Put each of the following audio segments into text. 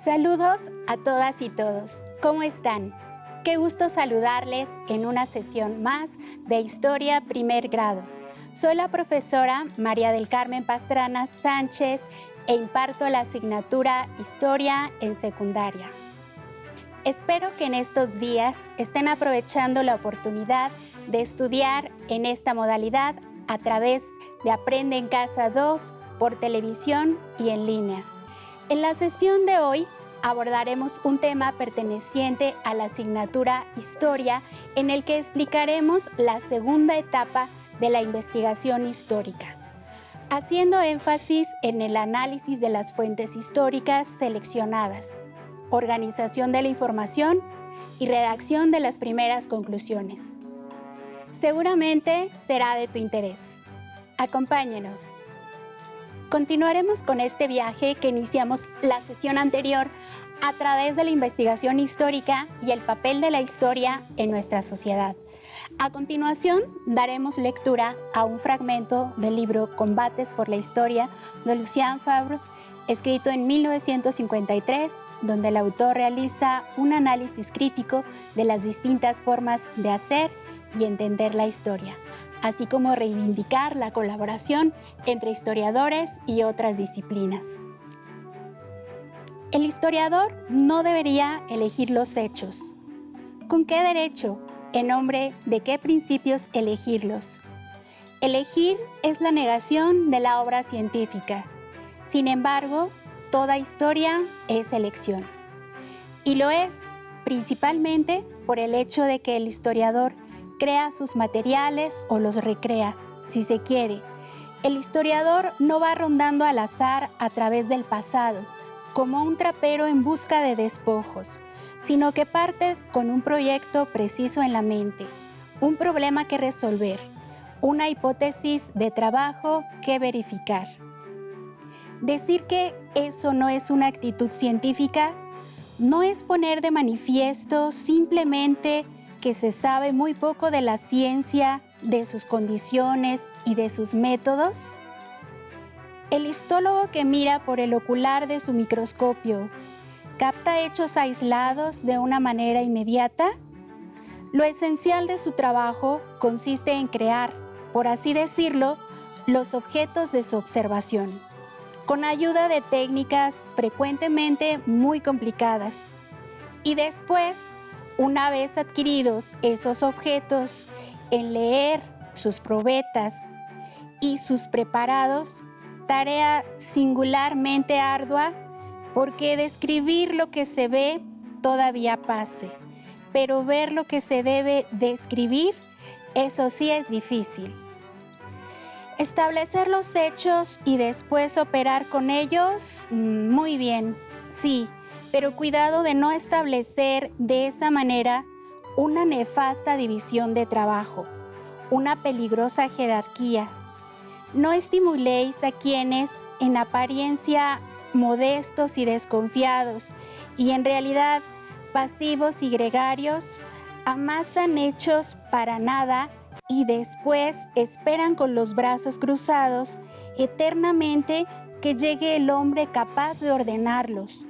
Saludos a todas y todos. ¿Cómo están? Qué gusto saludarles en una sesión más de Historia Primer Grado. Soy la profesora María del Carmen Pastrana Sánchez e imparto la asignatura Historia en secundaria. Espero que en estos días estén aprovechando la oportunidad de estudiar en esta modalidad a través de Aprende en Casa 2 por televisión y en línea. En la sesión de hoy abordaremos un tema perteneciente a la asignatura Historia, en el que explicaremos la segunda etapa de la investigación histórica, haciendo énfasis en el análisis de las fuentes históricas seleccionadas, organización de la información y redacción de las primeras conclusiones. Seguramente será de tu interés. Acompáñenos. Continuaremos con este viaje que iniciamos la sesión anterior a través de la investigación histórica y el papel de la historia en nuestra sociedad. A continuación, daremos lectura a un fragmento del libro Combates por la Historia de Lucien Febvre, escrito en 1953, donde el autor realiza un análisis crítico de las distintas formas de hacer y entender la historia, así como reivindicar la colaboración entre historiadores y otras disciplinas. El historiador no debería elegir los hechos. ¿Con qué derecho? ¿En nombre de qué principios elegirlos? Elegir es la negación de la obra científica. Sin embargo, toda historia es elección. Y lo es principalmente por el hecho de que el historiador crea sus materiales o los recrea, si se quiere. El historiador no va rondando al azar a través del pasado, como un trapero en busca de despojos, sino que parte con un proyecto preciso en la mente, un problema que resolver, una hipótesis de trabajo que verificar. Decir que eso no es una actitud científica no es poner de manifiesto simplemente que se sabe muy poco de la ciencia, de sus condiciones y de sus métodos. El histólogo que mira por el ocular de su microscopio, ¿capta hechos aislados de una manera inmediata? Lo esencial de su trabajo consiste en crear, por así decirlo, los objetos de su observación, con ayuda de técnicas frecuentemente muy complicadas. Y después, una vez adquiridos esos objetos, en leer sus probetas y sus preparados, tarea singularmente ardua, porque describir lo que se ve todavía pase, pero ver lo que se debe describir, eso sí es difícil. Establecer los hechos y después operar con ellos, muy bien, sí, pero cuidado de no establecer de esa manera una nefasta división de trabajo, una peligrosa jerarquía. No estimuléis a quienes, en apariencia modestos y desconfiados, y en realidad pasivos y gregarios, amasan hechos para nada y después esperan con los brazos cruzados eternamente que llegue el hombre capaz de ordenarlos.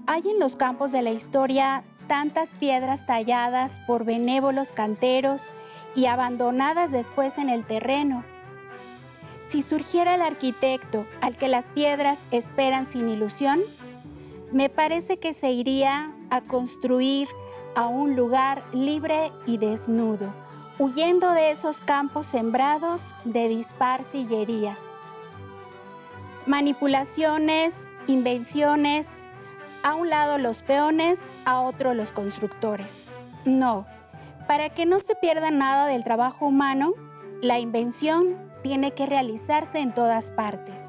Hay en los campos de la historia tantas piedras talladas por benévolos canteros y abandonadas después en el terreno. Si surgiera el arquitecto al que las piedras esperan sin ilusión, me parece que se iría a construir a un lugar libre y desnudo, huyendo de esos campos sembrados de dispar sillería. Manipulaciones, invenciones, a un lado los peones, a otro los constructores. No, para que no se pierda nada del trabajo humano, la invención tiene que realizarse en todas partes.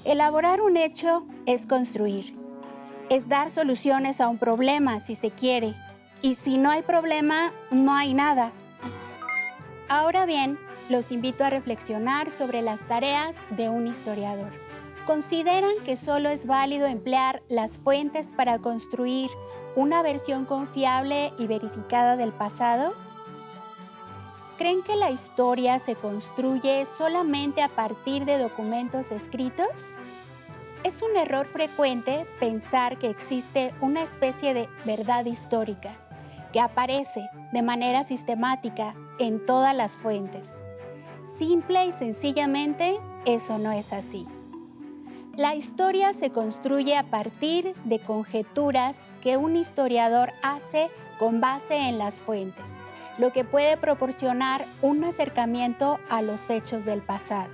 Elaborar un hecho es construir, es dar soluciones a un problema si se quiere, y si no hay problema, no hay nada. Ahora bien, los invito a reflexionar sobre las tareas de un historiador. ¿Consideran que solo es válido emplear las fuentes para construir una versión confiable y verificada del pasado? ¿Creen que la historia se construye solamente a partir de documentos escritos? Es un error frecuente pensar que existe una especie de verdad histórica que aparece de manera sistemática en todas las fuentes. Simple y sencillamente, eso no es así. La historia se construye a partir de conjeturas que un historiador hace con base en las fuentes, lo que puede proporcionar un acercamiento a los hechos del pasado.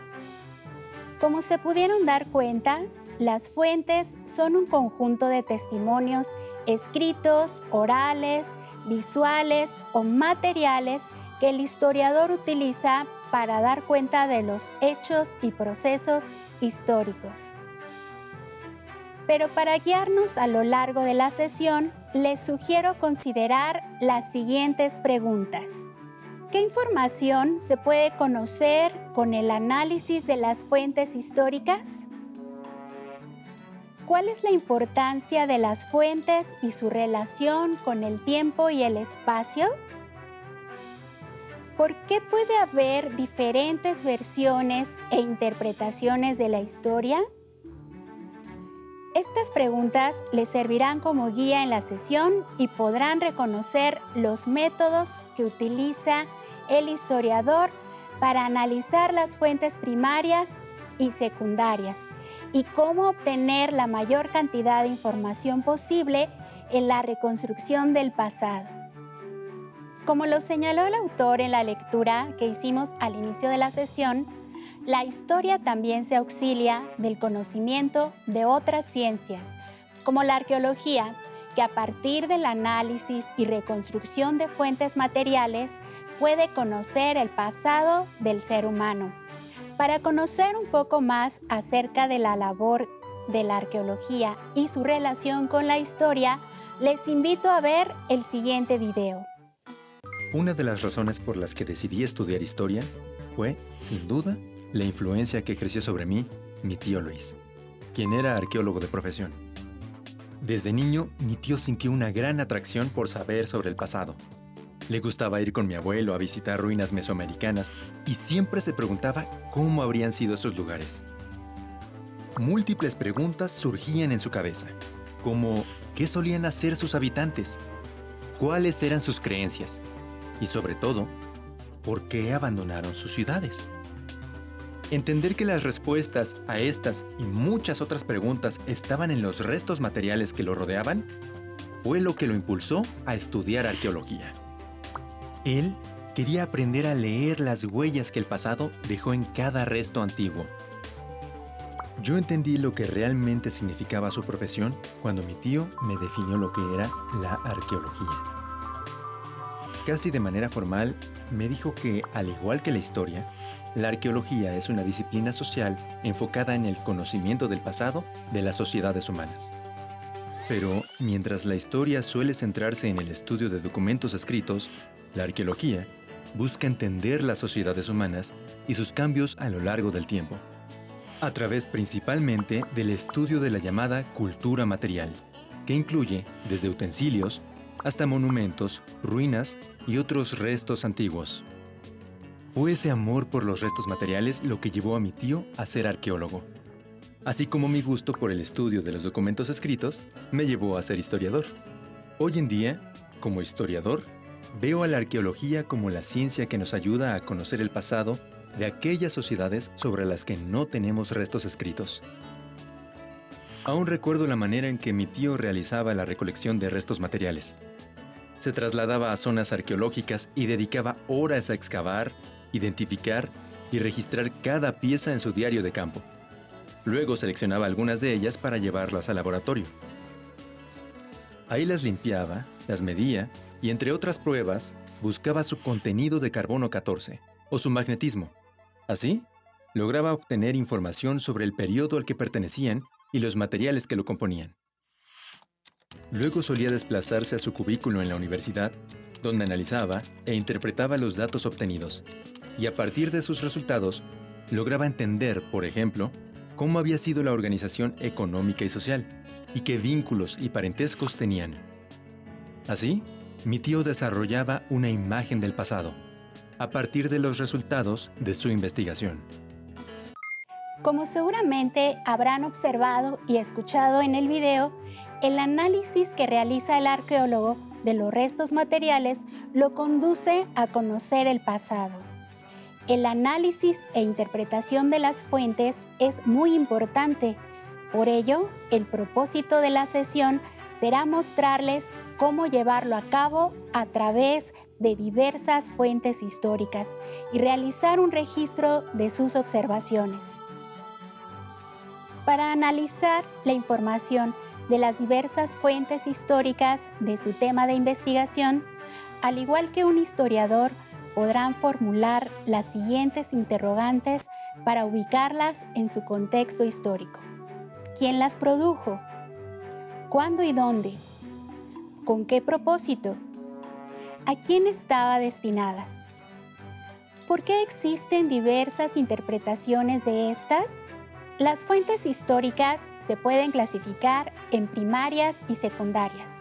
Como se pudieron dar cuenta, las fuentes son un conjunto de testimonios escritos, orales, visuales o materiales que el historiador utiliza para dar cuenta de los hechos y procesos históricos. Pero para guiarnos a lo largo de la sesión, les sugiero considerar las siguientes preguntas. ¿Qué información se puede conocer con el análisis de las fuentes históricas? ¿Cuál es la importancia de las fuentes y su relación con el tiempo y el espacio? ¿Por qué puede haber diferentes versiones e interpretaciones de la historia? Estas preguntas les servirán como guía en la sesión y podrán reconocer los métodos que utiliza el historiador para analizar las fuentes primarias y secundarias y cómo obtener la mayor cantidad de información posible en la reconstrucción del pasado. Como lo señaló el autor en la lectura que hicimos al inicio de la sesión, la historia también se auxilia del conocimiento de otras ciencias, como la arqueología, que a partir del análisis y reconstrucción de fuentes materiales puede conocer el pasado del ser humano. Para conocer un poco más acerca de la labor de la arqueología y su relación con la historia, les invito a ver el siguiente video. Una de las razones por las que decidí estudiar historia fue, sin duda, la influencia que ejerció sobre mí mi tío Luis, quien era arqueólogo de profesión. Desde niño, mi tío sintió una gran atracción por saber sobre el pasado. Le gustaba ir con mi abuelo a visitar ruinas mesoamericanas y siempre se preguntaba cómo habrían sido esos lugares. Múltiples preguntas surgían en su cabeza, como ¿qué solían hacer sus habitantes? ¿Cuáles eran sus creencias? Y sobre todo, ¿por qué abandonaron sus ciudades? Entender que las respuestas a estas y muchas otras preguntas estaban en los restos materiales que lo rodeaban fue lo que lo impulsó a estudiar arqueología. Él quería aprender a leer las huellas que el pasado dejó en cada resto antiguo. Yo entendí lo que realmente significaba su profesión cuando mi tío me definió lo que era la arqueología. Casi de manera formal, me dijo que, al igual que la historia, la arqueología es una disciplina social enfocada en el conocimiento del pasado de las sociedades humanas. Pero, mientras la historia suele centrarse en el estudio de documentos escritos, la arqueología busca entender las sociedades humanas y sus cambios a lo largo del tiempo, a través principalmente del estudio de la llamada cultura material, que incluye desde utensilios hasta monumentos, ruinas y otros restos antiguos. Fue ese amor por los restos materiales lo que llevó a mi tío a ser arqueólogo. Así como mi gusto por el estudio de los documentos escritos me llevó a ser historiador. Hoy en día, como historiador, veo a la arqueología como la ciencia que nos ayuda a conocer el pasado de aquellas sociedades sobre las que no tenemos restos escritos. Aún recuerdo la manera en que mi tío realizaba la recolección de restos materiales. Se trasladaba a zonas arqueológicas y dedicaba horas a excavar, identificar y registrar cada pieza en su diario de campo. Luego seleccionaba algunas de ellas para llevarlas al laboratorio. Ahí las limpiaba, las medía y, entre otras pruebas, buscaba su contenido de carbono 14 o su magnetismo. Así, lograba obtener información sobre el periodo al que pertenecían y los materiales que lo componían. Luego solía desplazarse a su cubículo en la universidad, donde analizaba e interpretaba los datos obtenidos, y a partir de sus resultados, lograba entender, por ejemplo, cómo había sido la organización económica y social, y qué vínculos y parentescos tenían. Así, mi tío desarrollaba una imagen del pasado, a partir de los resultados de su investigación. Como seguramente habrán observado y escuchado en el video, el análisis que realiza el arqueólogo de los restos materiales lo conduce a conocer el pasado. El análisis e interpretación de las fuentes es muy importante. Por ello, el propósito de la sesión será mostrarles cómo llevarlo a cabo a través de diversas fuentes históricas y realizar un registro de sus observaciones. Para analizar la información de las diversas fuentes históricas de su tema de investigación, al igual que un historiador, podrán formular las siguientes interrogantes para ubicarlas en su contexto histórico. ¿Quién las produjo? ¿Cuándo y dónde? ¿Con qué propósito? ¿A quién estaba destinadas? ¿Por qué existen diversas interpretaciones de estas? Las fuentes históricas se pueden clasificar en primarias y secundarias.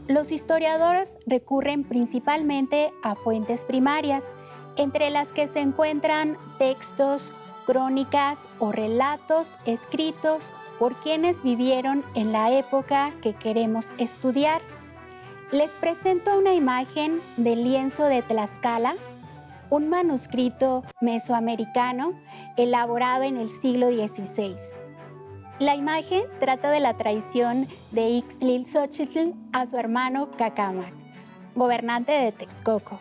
Los historiadores recurren principalmente a fuentes primarias, entre las que se encuentran textos, crónicas o relatos escritos por quienes vivieron en la época que queremos estudiar. Les presento una imagen del lienzo de Tlaxcala, un manuscrito mesoamericano elaborado en el siglo XVI. La imagen trata de la traición de Ixtlilxóchitl a su hermano Cacámac, gobernante de Texcoco.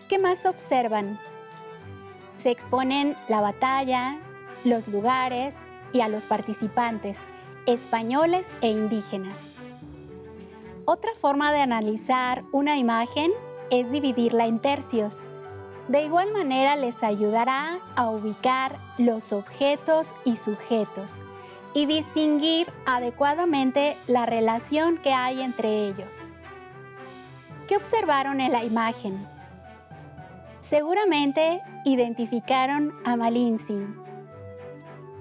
¿Qué más observan? Se exponen la batalla, los lugares y a los participantes, españoles e indígenas. Otra forma de analizar una imagen es dividirla en tercios. De igual manera les ayudará a ubicar los objetos y sujetos y distinguir adecuadamente la relación que hay entre ellos. ¿Qué observaron en la imagen? Seguramente identificaron a Malintzin.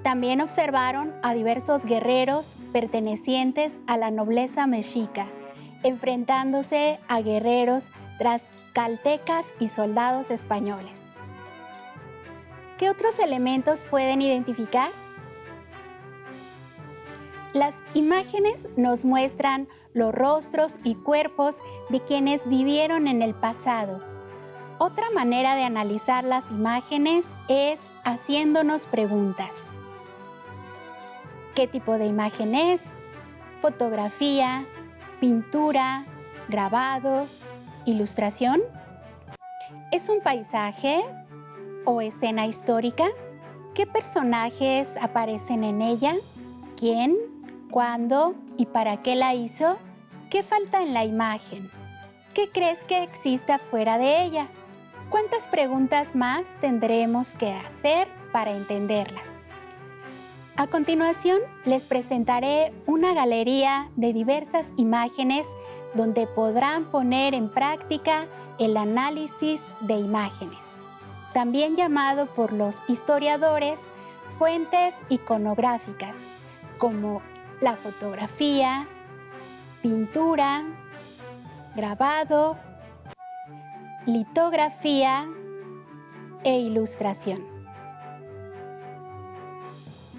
También observaron a diversos guerreros pertenecientes a la nobleza mexica, enfrentándose a guerreros tlaxcaltecas y soldados españoles. ¿Qué otros elementos pueden identificar? Las imágenes nos muestran los rostros y cuerpos de quienes vivieron en el pasado. Otra manera de analizar las imágenes es haciéndonos preguntas. ¿Qué tipo de imagen es? ¿Fotografía? ¿Pintura? ¿Grabado? ¿Ilustración? ¿Es un paisaje o escena histórica? ¿Qué personajes aparecen en ella? ¿Quién? ¿Cuándo? ¿Y para qué la hizo? ¿Qué falta en la imagen? ¿Qué crees que exista fuera de ella? ¿Cuántas preguntas más tendremos que hacer para entenderlas? A continuación, les presentaré una galería de diversas imágenes donde podrán poner en práctica el análisis de imágenes, también llamado por los historiadores fuentes iconográficas, como la fotografía, pintura, grabado, litografía e ilustración.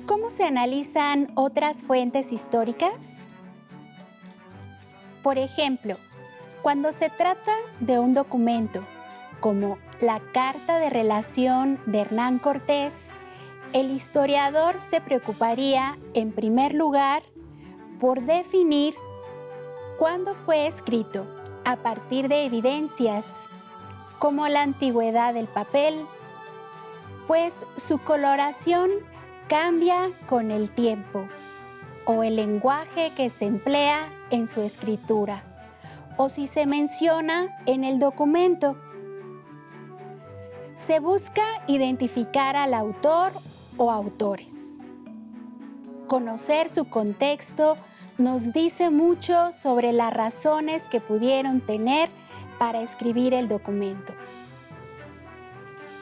¿Cómo se analizan otras fuentes históricas? Por ejemplo, cuando se trata de un documento como la Carta de Relación de Hernán Cortés, el historiador se preocuparía, en primer lugar, por definir cuándo fue escrito a partir de evidencias como la antigüedad del papel, pues su coloración cambia con el tiempo, o el lenguaje que se emplea en su escritura, o si se menciona en el documento. Se busca identificar al autor o autores. Conocer su contexto nos dice mucho sobre las razones que pudieron tener para escribir el documento.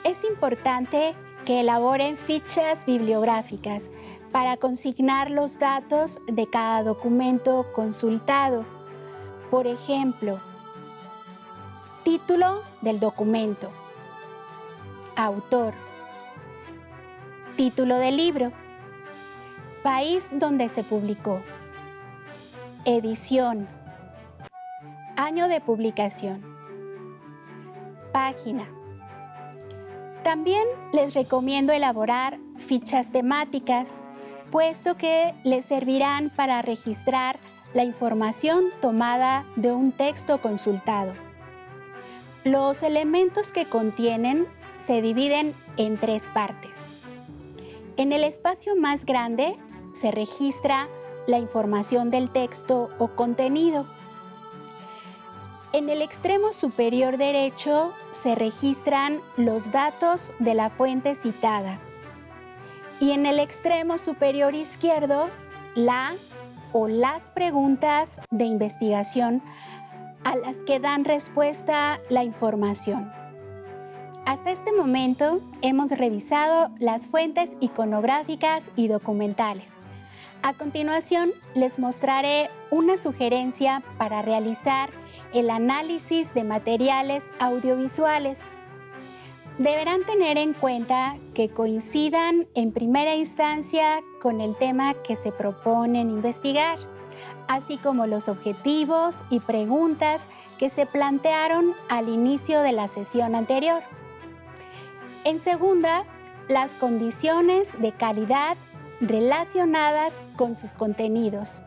Es importante que elaboren fichas bibliográficas para consignar los datos de cada documento consultado. Por ejemplo, título del documento, autor, Título del libro. País donde se publicó. Edición. Año de publicación. Página. También les recomiendo elaborar fichas temáticas, puesto que les servirán para registrar la información tomada de un texto consultado. Los elementos que contienen se dividen en 3 partes. En el espacio más grande se registra la información del texto o contenido. En el extremo superior derecho se registran los datos de la fuente citada y en el extremo superior izquierdo la o las preguntas de investigación a las que dan respuesta la información. Hasta este momento hemos revisado las fuentes iconográficas y documentales. A continuación les mostraré una sugerencia para realizar el análisis de materiales audiovisuales. Deberán tener en cuenta que coincidan en primera instancia con el tema que se proponen investigar, así como los objetivos y preguntas que se plantearon al inicio de la sesión anterior. En segunda, las condiciones de calidad relacionadas con sus contenidos,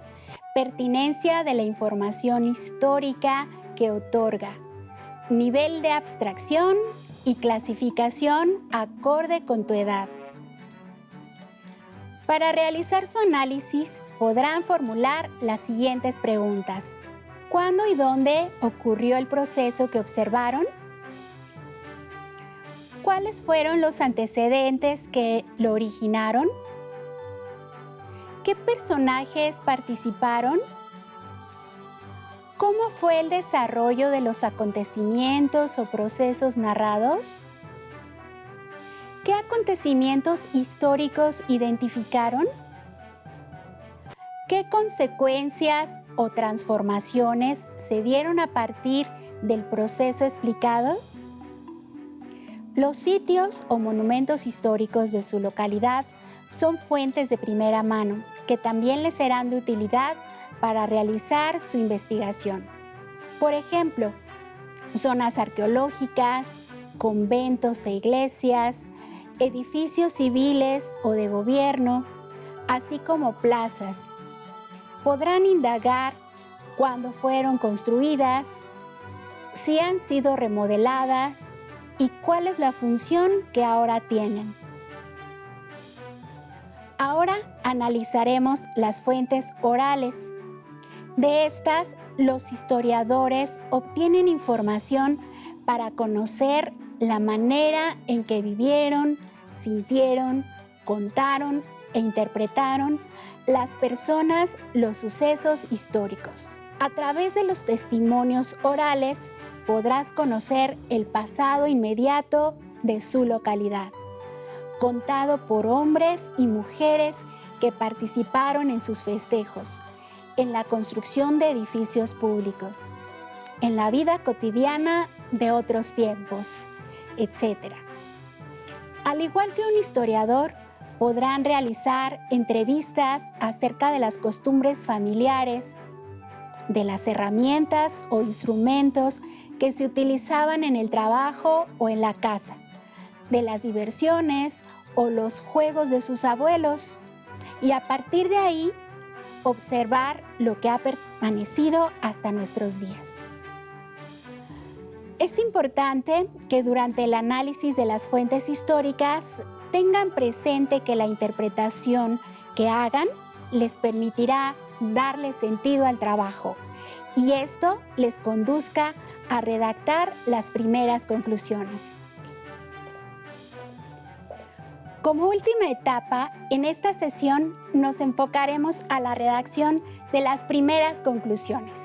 pertinencia de la información histórica que otorga, nivel de abstracción y clasificación acorde con tu edad. Para realizar su análisis, podrán formular las siguientes preguntas. ¿Cuándo y dónde ocurrió el proceso que observaron? ¿Cuáles fueron los antecedentes que lo originaron? ¿Qué personajes participaron? ¿Cómo fue el desarrollo de los acontecimientos o procesos narrados? ¿Qué acontecimientos históricos identificaron? ¿Qué consecuencias o transformaciones se dieron a partir del proceso explicado? Los sitios o monumentos históricos de su localidad son fuentes de primera mano que también les serán de utilidad para realizar su investigación. Por ejemplo, zonas arqueológicas, conventos e iglesias, edificios civiles o de gobierno, así como plazas. Podrán indagar cuándo fueron construidas, si han sido remodeladas y cuál es la función que ahora tienen. Ahora analizaremos las fuentes orales. De estas, los historiadores obtienen información para conocer la manera en que vivieron, sintieron, contaron e interpretaron las personas los sucesos históricos. A través de los testimonios orales podrás conocer el pasado inmediato de su localidad, contado por hombres y mujeres que participaron en sus festejos, en la construcción de edificios públicos, en la vida cotidiana de otros tiempos, etc. Al igual que un historiador, podrán realizar entrevistas acerca de las costumbres familiares, de las herramientas o instrumentos que se utilizaban en el trabajo o en la casa, de las diversiones o los juegos de sus abuelos, y a partir de ahí observar lo que ha permanecido hasta nuestros días. Es importante que durante el análisis de las fuentes históricas tengan presente que la interpretación que hagan les permitirá darle sentido al trabajo y esto les conduzca a redactar las primeras conclusiones. Como última etapa, en esta sesión nos enfocaremos a la redacción de las primeras conclusiones,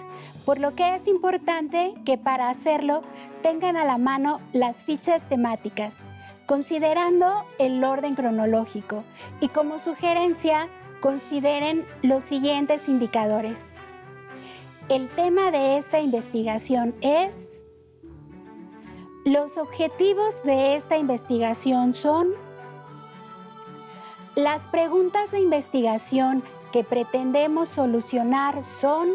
por lo que es importante que para hacerlo tengan a la mano las fichas temáticas, considerando el orden cronológico y como sugerencia consideren los siguientes indicadores. El tema de esta investigación es: los objetivos de esta investigación son Las preguntas de investigación que pretendemos solucionar son: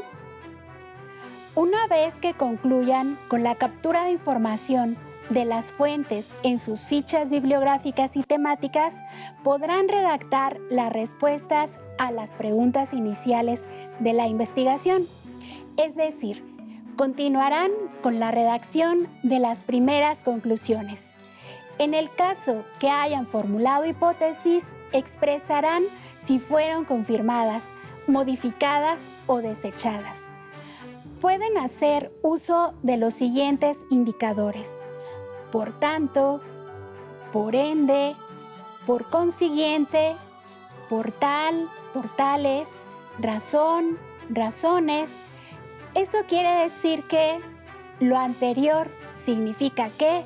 una vez que concluyan con la captura de información de las fuentes en sus fichas bibliográficas y temáticas, podrán redactar las respuestas a las preguntas iniciales de la investigación. Es decir, continuarán con la redacción de las primeras conclusiones. En el caso que hayan formulado hipótesis, expresarán si fueron confirmadas, modificadas o desechadas. Pueden hacer uso de los siguientes indicadores: por tanto, por ende, por consiguiente, por tal, por tales, razón, razones. Eso quiere decir que lo anterior significa que.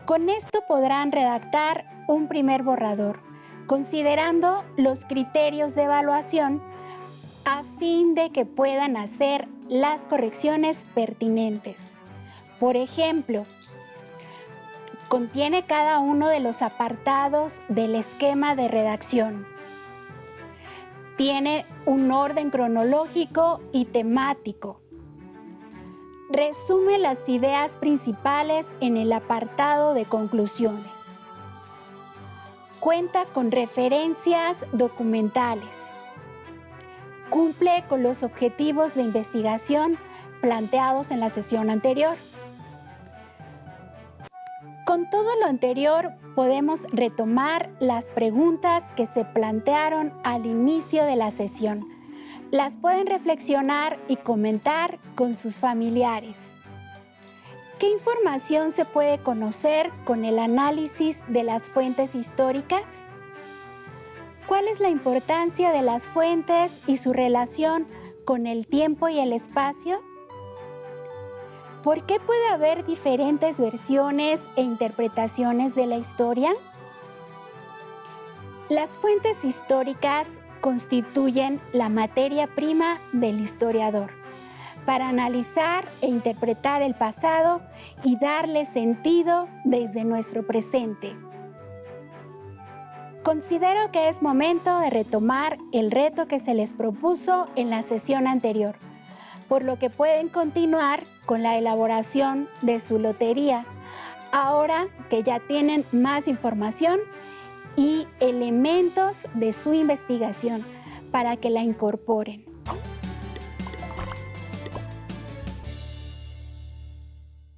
Con esto podrán redactar un primer borrador, considerando los criterios de evaluación a fin de que puedan hacer las correcciones pertinentes. Por ejemplo, contiene cada uno de los apartados del esquema de redacción. Tiene un orden cronológico y temático. Resume las ideas principales en el apartado de conclusiones. Cuenta con referencias documentales. Cumple con los objetivos de investigación planteados en la sesión anterior. Con todo lo anterior, podemos retomar las preguntas que se plantearon al inicio de la sesión. Las pueden reflexionar y comentar con sus familiares. ¿Qué información se puede conocer con el análisis de las fuentes históricas? ¿Cuál es la importancia de las fuentes y su relación con el tiempo y el espacio? ¿Por qué puede haber diferentes versiones e interpretaciones de la historia? Las fuentes históricas constituyen la materia prima del historiador para analizar e interpretar el pasado y darle sentido desde nuestro presente. Considero que es momento de retomar el reto que se les propuso en la sesión anterior, por lo que pueden continuar con la elaboración de su lotería, ahora que ya tienen más información y elementos de su investigación para que la incorporen.